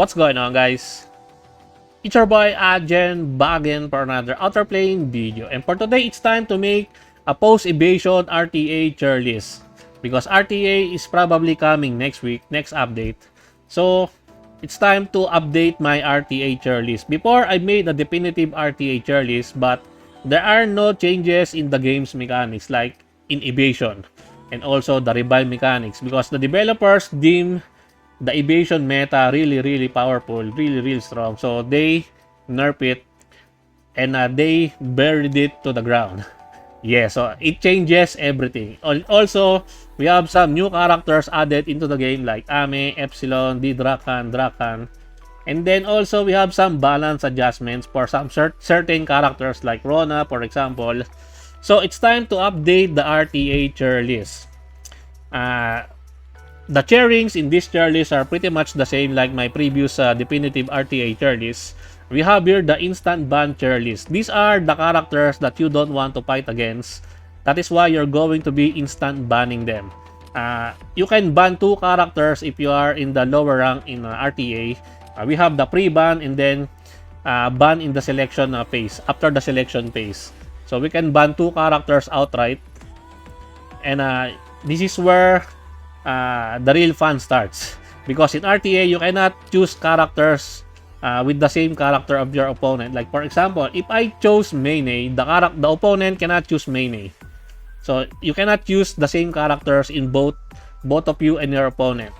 What's going on, guys? It's your boy Ajen back again for another Outerplane video. And for today, it's time to make a post-Evasion RTA tier list. Because RTA is probably coming next week, next update. So, it's time to update my RTA tier list. Before, I made a definitive RTA tier list, but there are no changes in the game's mechanics like in Evasion. And also the revive mechanics. Because the developers deem the Evasion meta really powerful, really strong. So they nerf it and they buried it to the ground. Yeah, so it changes everything. Also, we have some new characters added into the game like Ame, Epsilon, Draan. And then also we have some balance adjustments for some certain characters like Reyna, for example. So it's time to update the RTA tier list. The chairings in this tier list are pretty much the same like my previous definitive RTA tier list. We have here the instant ban tier list. These are the characters that you don't want to fight against. That is why you're going to be instant banning them. You can ban 2 characters if you are in the lower rank in RTA. We have the pre-ban and then ban in the selection phase, after the selection phase. So we can ban 2 characters outright. And this is where the real fun starts, because in RTA you cannot choose characters with the same character of your opponent. Like for example, if I chose Mayne, the opponent cannot choose Mayne. So you cannot use the same characters in both of you and your opponent.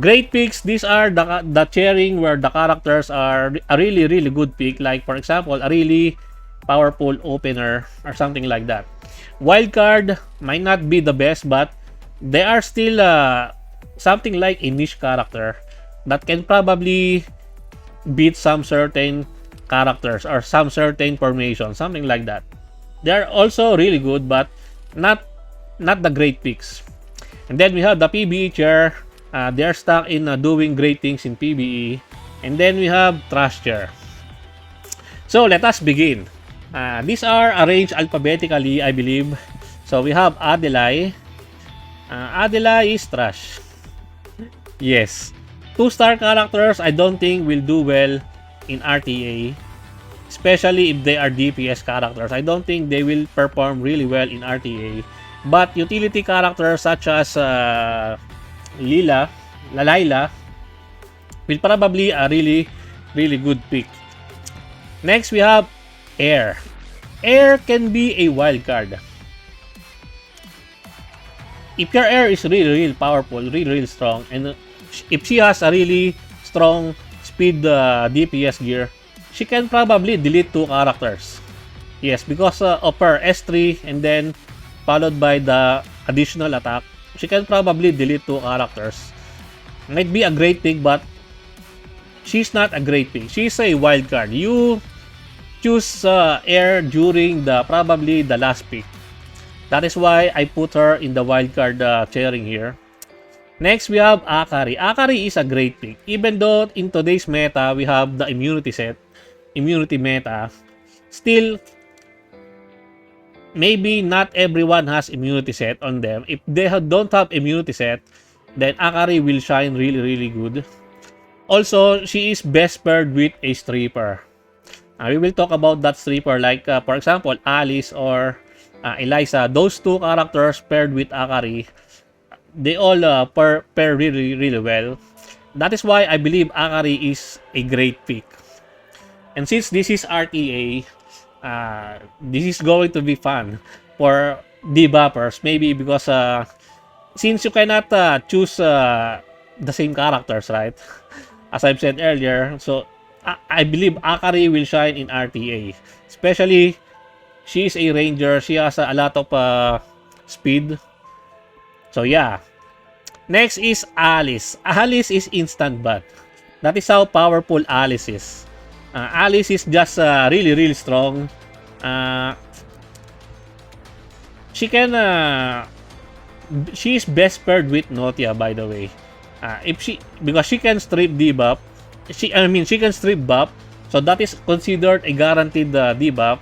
Great picks, these are the chairing where the characters are a really good pick. Like for example, a really powerful opener or something like that. Wildcard might not be the best, but they are still something like a niche character that can probably beat some certain characters or some certain formation, something like that. They are also really good, but not the great picks. And then we have the PBE chair. They are stuck in doing great things in PBE. And then we have trash chair. So let us begin. These are arranged alphabetically, I believe. So we have Adelaide. Adela is trash. Yes. 2-star characters I don't think will do well in RTA. Especially if they are DPS characters. I don't think they will perform really well in RTA. But utility characters such as Layla will probably a really good pick. Next we have Air. Air can be a wild card. If your Air is really powerful, really strong, and if she has a really strong speed DPS gear, she can probably delete 2 characters. Yes, because of her S3 and then followed by the additional attack, she can probably delete 2 characters. Might be a great pick, but she's not a great pick. She's a wild card. You choose Air during probably the last pick. That is why I put her in the wildcard chairing here. Next, we have Akari. Akari is a great pick. Even though in today's meta, we have the immunity meta, still, maybe not everyone has immunity set on them. If they don't have immunity set, then Akari will shine really good. Also, she is best paired with a stripper. We will talk about that stripper, like for example, Alice or Eliza. Those 2 characters paired with Akari, they all pair really well. That is why I believe Akari is a great pick. And since this is RTA, this is going to be fun for debuffers. Maybe because since you cannot choose the same characters, right? As I've said earlier, so I believe Akari will shine in RTA. Especially, she is a ranger. She has a lot of speed. So yeah. Next is Alice. Alice is instant ban. That is how powerful Alice is. Alice is just really strong. She is best paired with Nota, by the way. Because she can strip debuff. She can strip buff. So that is considered a guaranteed debuff.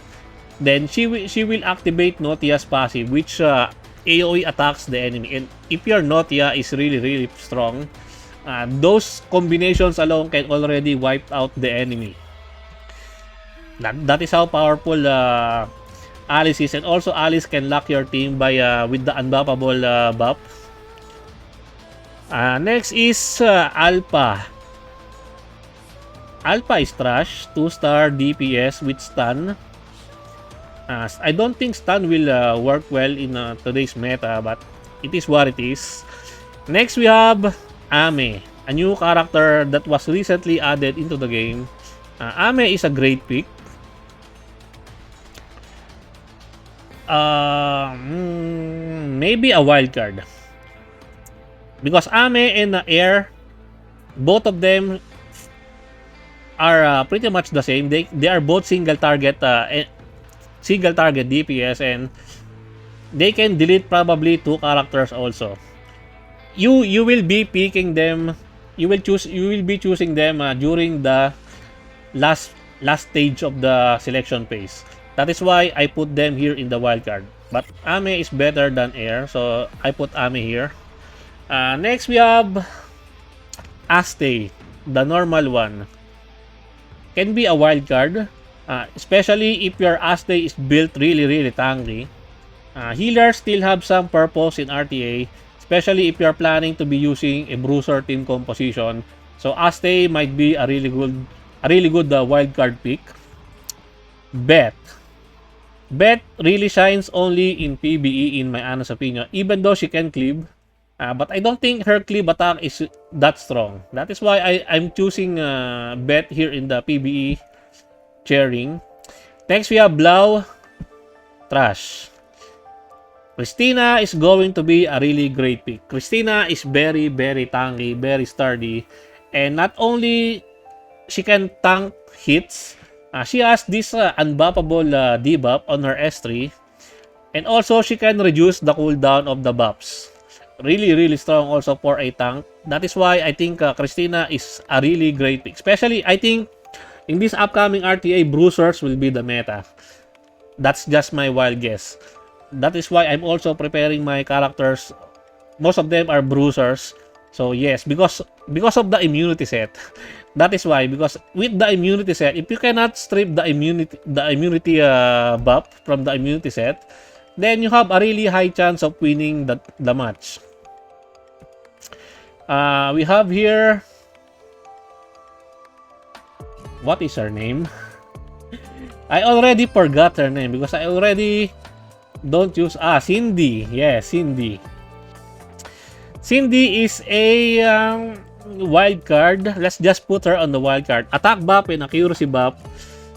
Then she will activate Notia's passive, which AoE attacks the enemy. And if your Nota is really strong, Those combinations alone can already wipe out the enemy. That is how powerful Alice is, and also Alice can lock your team by with the unbuffable buff. Next is Alpha. Alpha is trash, 2-star DPS with stun. I don't think stun will work well in today's meta, but it is what it is. Next we have Ame, a new character that was recently added into the game. Ame is a great pick. Maybe a wild card. Because Ame and Air, both of them are pretty much the same. They are both single target DPS, and they can delete probably 2 characters also. You will be picking them. You will be choosing them during the last stage of the selection phase. That is why I put them here in the wildcard. But Ame is better than Air, so I put Ame here. Next we have Aste, the normal one. Can be a wild card, especially if your Aste is built really tanky. Healers still have some purpose in RTA, especially if you're planning to be using a bruiser team composition. So Aste might be a really good wild card pick. Bet really shines only in PvE in my honest opinion, even though she can cleave. But I don't think her cleave attack is that strong. That is why I'm choosing Bet here in the PvE sharing. Next we have Blau. Trash. Christina is going to be a really great pick. Christina is very tanky, very sturdy. And not only she can tank hits, she has this unbuffable debuff on her S3. And also she can reduce the cooldown of the buffs. Really strong also for a tank. That is why I think Christina is a really great pick. Especially, I think, in this upcoming RTA, bruisers will be the meta. That's just my wild guess. That is why I'm also preparing my characters. Most of them are bruisers. So yes, because of the immunity set. That is why, because with the immunity set, if you cannot strip the immunity buff from the immunity set, then you have a really high chance of winning the match. We have here, what is her name? I already forgot her name because I already don't use Cindy. Yeah, Cindy. Cindy is a wild card. Let's just put her on the wild card. Attack buff and accuracy buff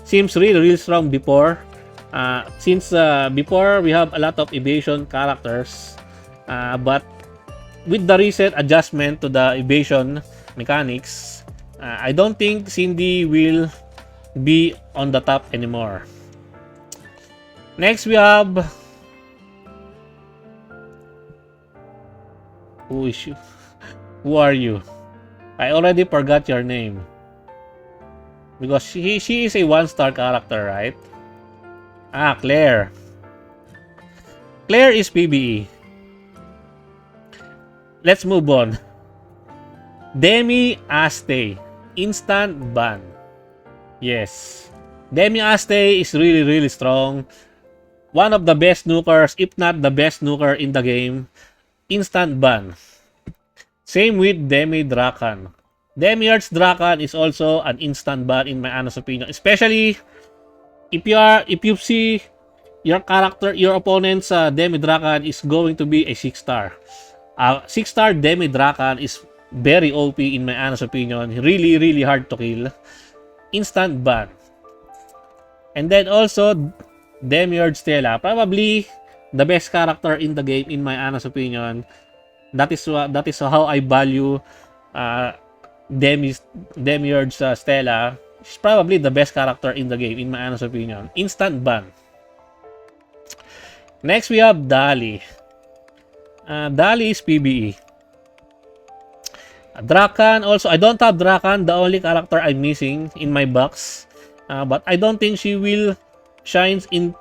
seems really strong before. Since before we have a lot of evasion characters, but with the recent adjustment to the evasion mechanics, I don't think Cindy will be on the top anymore. Next we have, who is you? Who are you? I already forgot your name. Because she is a 1-star character, right? Claire. Claire is PvE. Let's move on. Demi Aste. Instant ban. Yes. Demi Aste is really strong. One of the best nukers, if not the best nuker in the game. Instant ban. Same with Demi Draan. Demiurge Draan is also an instant ban in my honest opinion. Especially if you see your character, your opponent's Demi Draan is going to be a 6-star. 6-star Demi Draan is very OP in my honest opinion. Really hard to kill. Instant ban. And then also Demiurge Stella, probably the best character in the game in my honest opinion. That is how I value Demiurge Stella. She's probably the best character in the game in my honest opinion. Instant ban. Next we have Dali. Dali is PvE. Draan also. I don't have Draan, the only character I'm missing in my box. But I don't think she will shine in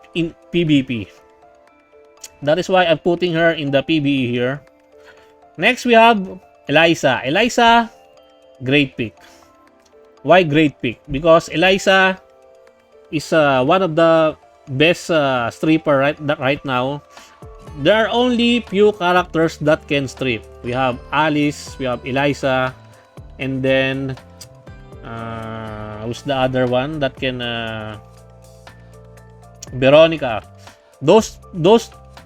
PvP. That is why I'm putting her in the PvE here. Next we have Eliza, great pick. Why great pick? Because Eliza is one of the best stripper right now. There are only few characters that can strip. We have Alice, we have Eliza, and then who's the other one that can Veronica. Those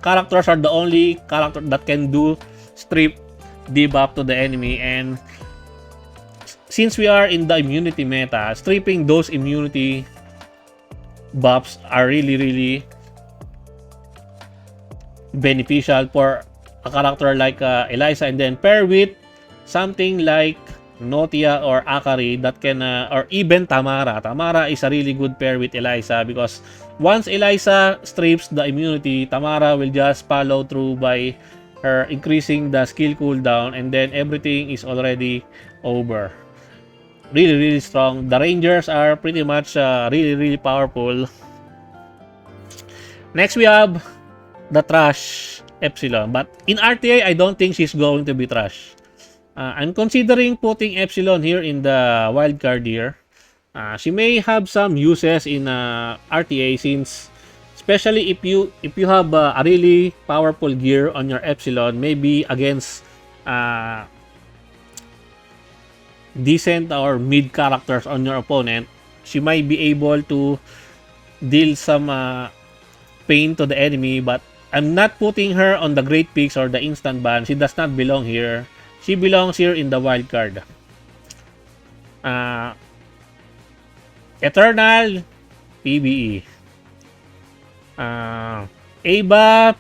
characters are the only character that can do strip debuff to the enemy, and since we are in the immunity meta, stripping those immunity buffs are really beneficial for a character like Eliza, and then pair with something like Nota or Akari that can or even Tamara. Tamara is a really good pair with Eliza because once Eliza strips the immunity, Tamara will just follow through by her increasing the skill cooldown, and then everything is already over. Really strong. The Rangers are pretty much really powerful. Next we have the trash Epsilon, but in RTA I don't think she's going to be trash. I'm considering putting Epsilon here in the wildcard here. She may have some uses in RTA, since especially if you have a really powerful gear on your Epsilon, maybe against decent or mid characters on your opponent, she might be able to deal some pain to the enemy. But I'm not putting her on the great picks or the instant ban. She does not belong here. She belongs here in the wild card. Eternal PBE. Ava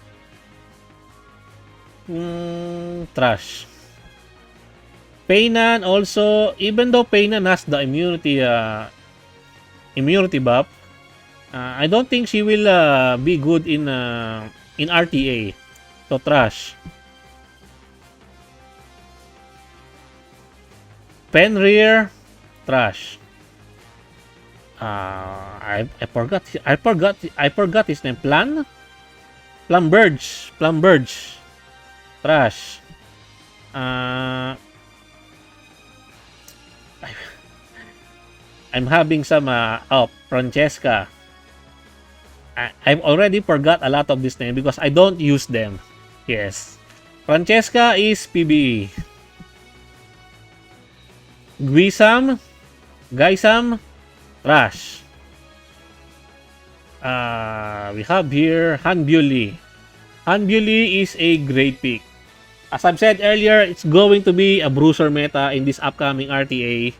trash. Payan also, even though Payan has the immunity buff, I don't think she will be good in RTA. So trash. Fenrir, trash. I forgot his name. Plumberge, trash. I'm having some Francesca. I've already forgot a lot of this name because I don't use them. Yes. Francesca is PBE. Guisam, trash. We have here Hanbuli. Hanbuli is a great pick. As I've said earlier, it's going to be a bruiser meta in this upcoming RTA.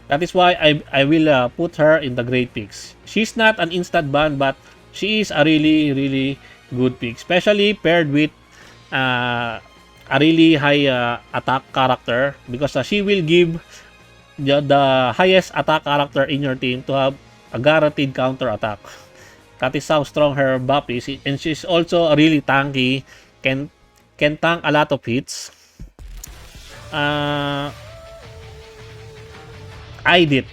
That is why I will put her in the great picks. She's not an instant ban, but she is a really good pick, especially paired with a really high attack character, because she will give the highest attack character in your team to have a guaranteed counter attack. That is how strong her buff is, and she's also a really tanky, can tank a lot of hits. Idit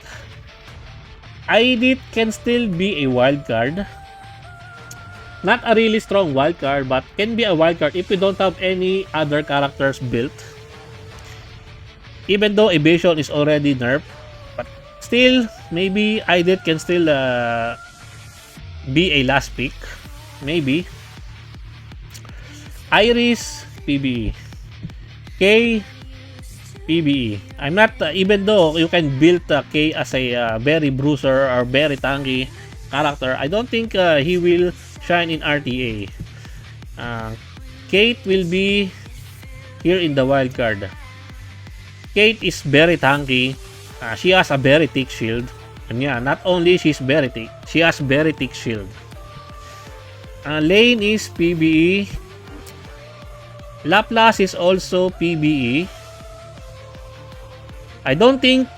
can still be a wild card. Not a really strong wild card, but can be a wild card if you don't have any other characters built. Even though Evasion is already nerfed, but still, maybe Idit can still be a last pick. Maybe. Iris, PBE. K, PBE. I'm not, even though you can build K as a very bruiser or very tanky character, I don't think he will shine in RTA. Kate will be here in the wild card. Kate is very tanky. She has a very thick shield. And yeah, not only she's very thick, she has very thick shield. Lane is PBE. Laplace is also PBE. I don't think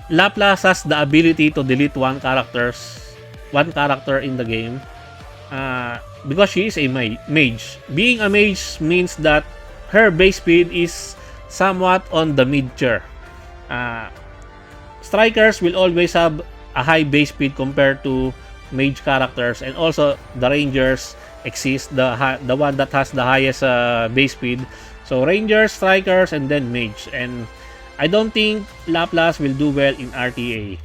Laplace has the ability to delete one character in the game. Because she is a mage. Being a mage means that her base speed is somewhat on the mid tier. Strikers will always have a high base speed compared to mage characters, and also the rangers exist, the one that has the highest base speed. So Rangers, Strikers, and then Mage. And I don't think Laplace will do well in RTA.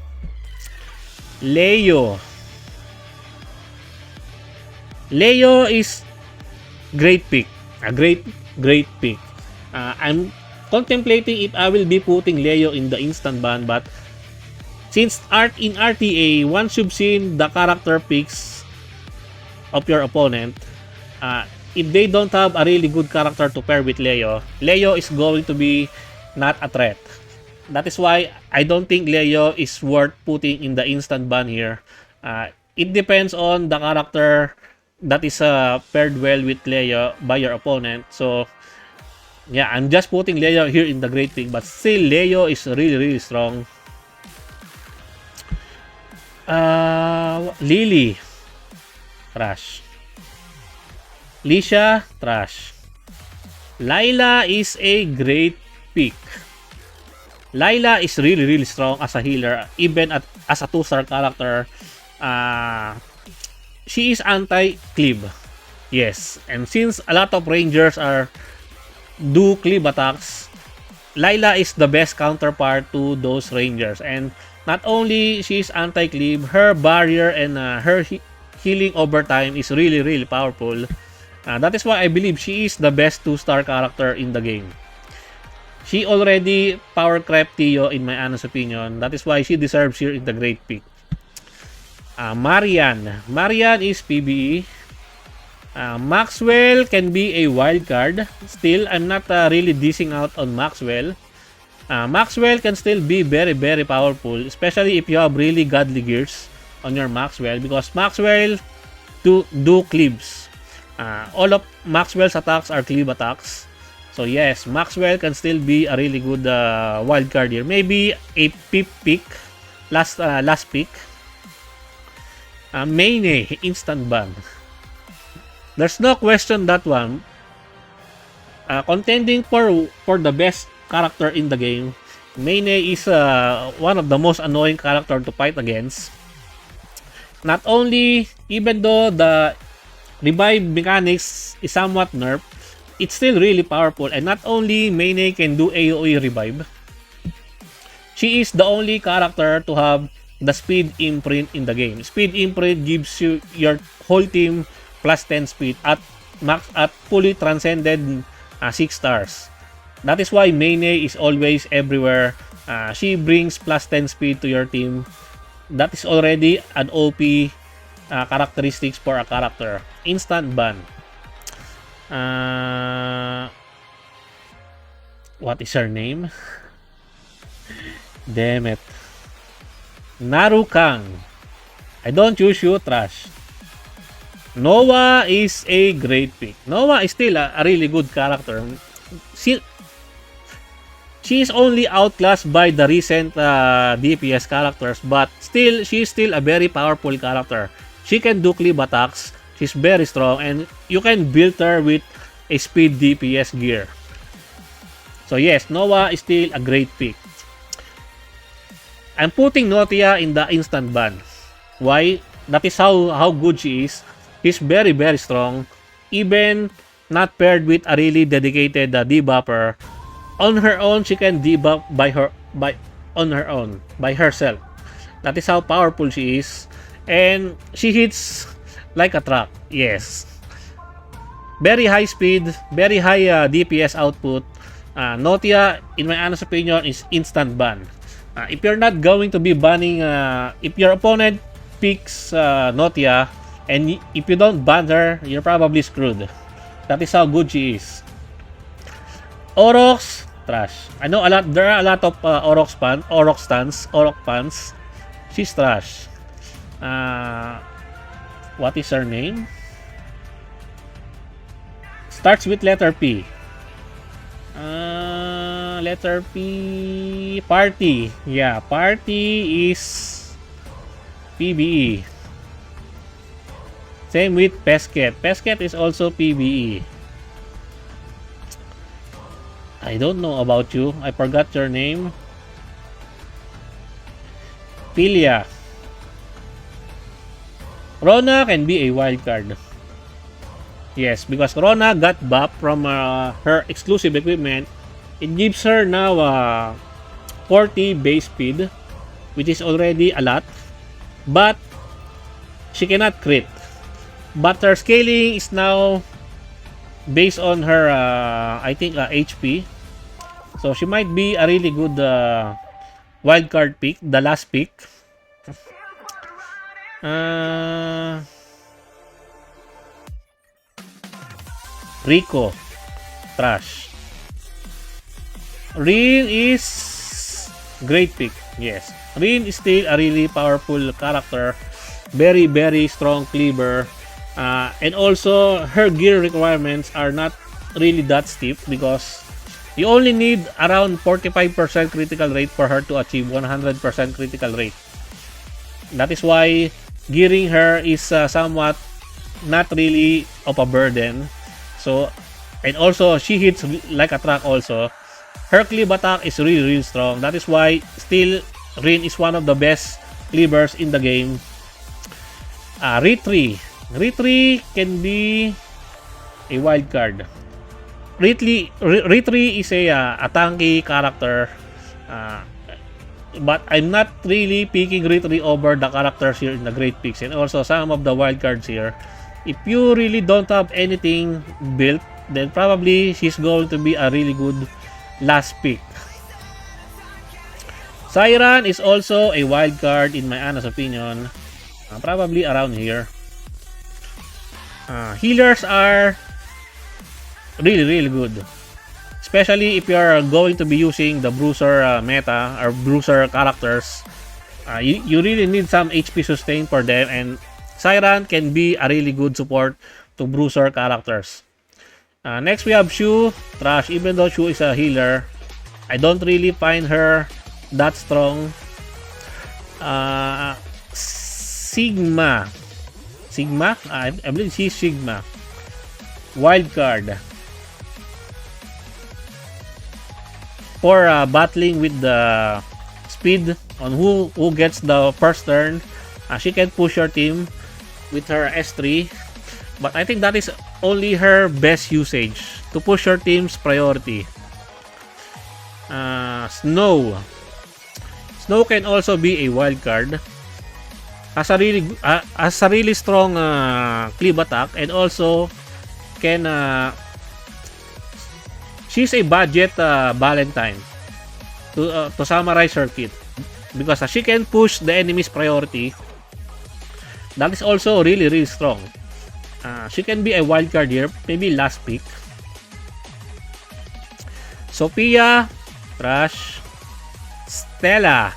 Leo. Leo is great pick. A great pick. I'm contemplating if I will be putting Leo in the instant ban, but since in RTA, once you've seen the character picks of your opponent, if they don't have a really good character to pair with Leo, Leo is going to be not a threat. That is why I don't think Leo is worth putting in the instant ban here. It depends on the character that is paired well with Leo by your opponent. So yeah, I'm just putting Leo here in the great pick, but still Leo is really strong. Lily, trash. Lisha, trash. Layla is a great pick. Layla is really strong as a healer, even as a 2-star character. She is anti-cleave. Yes, and since a lot of rangers do cleave attacks, Layla is the best counterpart to those rangers. And not only she is anti-cleave, her barrier and her healing over time is really powerful. That is why I believe she is the best 2-star character in the game. She already power crept Theo in my honest opinion. That is why she deserves here in the great pick. Marian. Marian is PBE. Maxwell can be a wild card. Still, I'm not really dissing out on Maxwell. Maxwell can still be very powerful, especially if you have really godly gears on your Maxwell, because Maxwell do cleaves. All of Maxwell's attacks are cleave attacks. So yes, Maxwell can still be a really good wild card here. Maybe a pick, last pick. Mayne, instant ban. There's no question that one. Contending for the best character in the game, Mayne is one of the most annoying character to fight against. Not only, even though the revive mechanics is somewhat nerfed, it's still really powerful. And not only Mayne can do AoE revive, she is the only character to have the speed imprint in the game. Speed imprint gives you your whole team plus 10 speed at fully transcended 6 stars. That is why Mayne is always everywhere. She brings plus 10 speed to your team. That is already an OP characteristics for a character. Instant ban. What is her name? Damn it. Narukang. I don't use you, trash. Noah is a great pick. Noah is still a really good character. She is only outclassed by the recent DPS characters, but still, she is still a very powerful character. She can do cleave attacks. She's very strong, and you can build her with a speed DPS gear. So yes, Noah is still a great pick. I'm putting Nota in the instant ban. Why? That is how good she is. She's very strong. Even not paired with a really dedicated debuffer. On her own, she can debuff by herself. That is how powerful she is. And she hits like a truck. Yes. Very high speed, very high DPS output. Nota, in my honest opinion, is instant ban. If you're not going to be banning, if your opponent picks Nota, and if you don't ban her, you're probably screwed. That is how good she is. Orox, trash. I know there are a lot of Orox fans. She's trash. What is her name? Starts with letter P. Letter P. Party. Yeah, Party is PBE. Same with Pesket. Pesket is also PBE. I don't know about you. I forgot your name. Pilia. Rona can be a wild card. Yes, because Rona got buff from her exclusive equipment. It gives her now 40 base speed, which is already a lot. But she cannot crit. But her scaling is now based on her, I think, HP. So she might be a really good wildcard pick, the last pick. Rico, trash. Rin is great pick. Yes, Rin is still a really powerful character. Very, very strong cleaver. And also, her gear requirements are not really that steep because you only need around 45% critical rate for her to achieve 100% critical rate. That is why gearing her is somewhat not really of a burden. So, and also, she hits like a truck also. Her cleave attack is really, really strong. That is why still Rin is one of the best cleavers in the game. Retri. Retri can be a wild card. Retri is a tanky character. But I'm not really picking Retri over the characters here in the Great Picks and also some of the wild cards here. If you really don't have anything built, then probably she's going to be a really good last pick. Siran is also a wild card in my honest opinion. Probably around here. Healers are really, really good. Especially if you're going to be using the bruiser meta or bruiser characters. You really need some HP sustain for them, and Siran can be a really good support to bruiser characters. Next we have Shu, trash. Even though Shu is a healer, I don't really find her that strong. Sigma. I believe she's Sigma. Wild card. For battling with the speed on who gets the first turn, she can push your team with her S3. But I think that is only her best usage to push your team's priority. Snow. Snow can also be a wild card. Has a really strong cleave attack and also can she's a budget Valentine to summarize her kit because she can push the enemy's priority. That is also really, really strong. She can be a wild card here, maybe last pick. Sophia, trash. Stella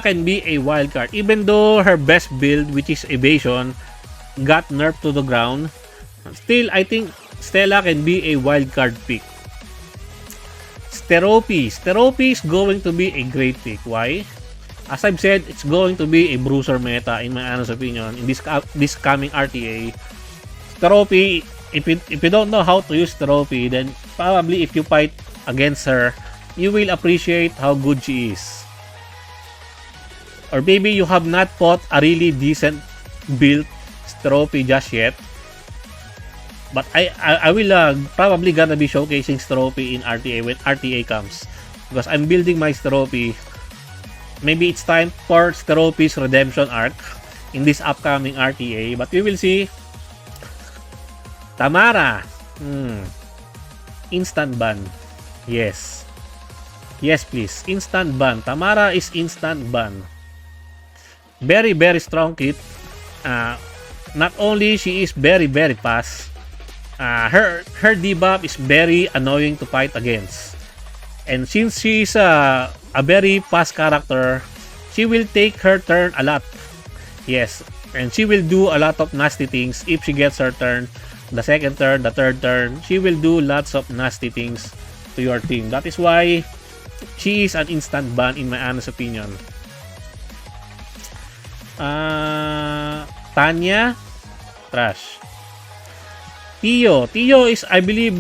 can be a wild card even though her best build, which is Evasion, got nerfed to the ground. Still, I think Stella can be a wild card pick. Strophy is going to be a great pick. Why? As I've said, it's going to be a bruiser meta in my honest opinion in this coming RTA. Strophy, if you don't know how to use Strophy, then probably if you fight against her, you will appreciate how good she is. Or maybe you have not fought a really decent build Strophy just yet. But I will probably gonna be showcasing Strophy in RTA when RTA comes. Because I'm building my Strophy. Maybe it's time for Strophy's redemption arc in this upcoming RTA. But we will see. Tamara. Instant ban. Yes. Yes, please. Instant ban. Tamara is instant ban. Very, very strong kit. Not only she is very, very fast. Her debuff is very annoying to fight against. And since she's a very fast character, she will take her turn a lot. Yes, and she will do a lot of nasty things if she gets her turn. The second turn, the third turn, she will do lots of nasty things to your team. That is why she is an instant ban in my honest opinion. Tanya, trash. Theo is, I believe,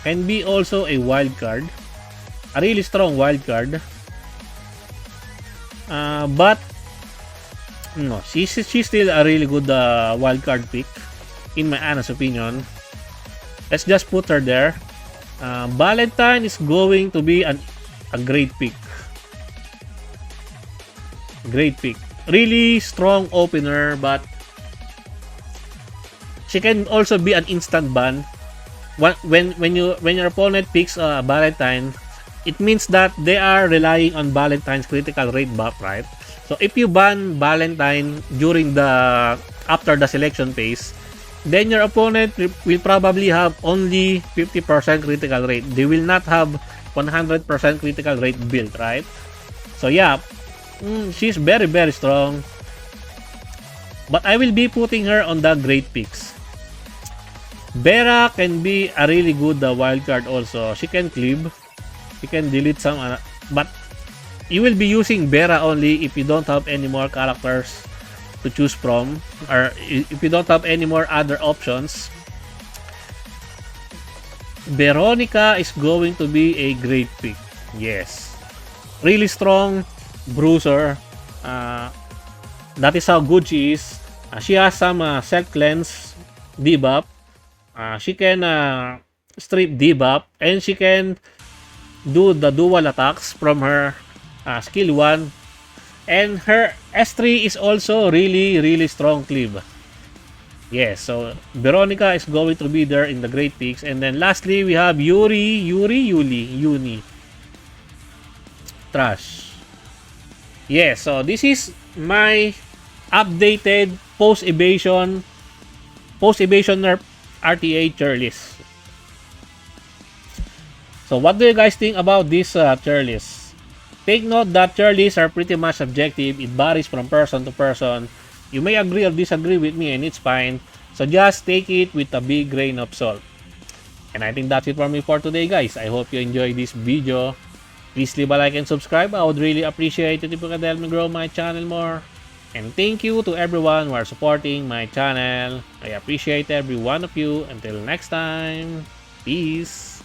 can be also a wild card, a really strong wild card. But no, she's still a really good wild card pick. in my honest opinion. Let's just put her there. Valentine is going to be a great pick. Great pick. Really strong opener, but she can also be an instant ban. When your opponent picks Valentine, it means that they are relying on Valentine's critical rate buff, right? So if you ban Valentine during the after the selection phase, then your opponent will probably have only 50% critical rate. They will not have 100% critical rate build, right? So yeah, she's very strong. But I will be putting her on the great picks. Vera can be a really good wildcard also. She can cleave. She can delete some, but you will be using Vera only if you don't have any more characters to choose from, or if you don't have any more other options. Veronica is going to be a great pick. Yes. Really strong bruiser. That is how good she is. She has some self-cleanse debuff. She can strip debuff, and she can do the dual attacks from her skill 1. And her S3 is also really strong cleave. Yes, so Veronica is going to be there in the great picks. And then lastly, we have Uni. Trash. Yes, so this is my updated post-evasion Nerf RTA tier list. So what do you guys think about this tier list? Take note that tier lists are pretty much subjective. It varies from person to person. You may agree or disagree with me, and it's fine. So just take it with a big grain of salt. And I think that's it for me for today, guys. I hope you enjoyed this video. Please leave a like and subscribe. I would really appreciate it if you could help me grow my channel more. And thank you to everyone who are supporting my channel. I appreciate every one of you. Until next time, peace.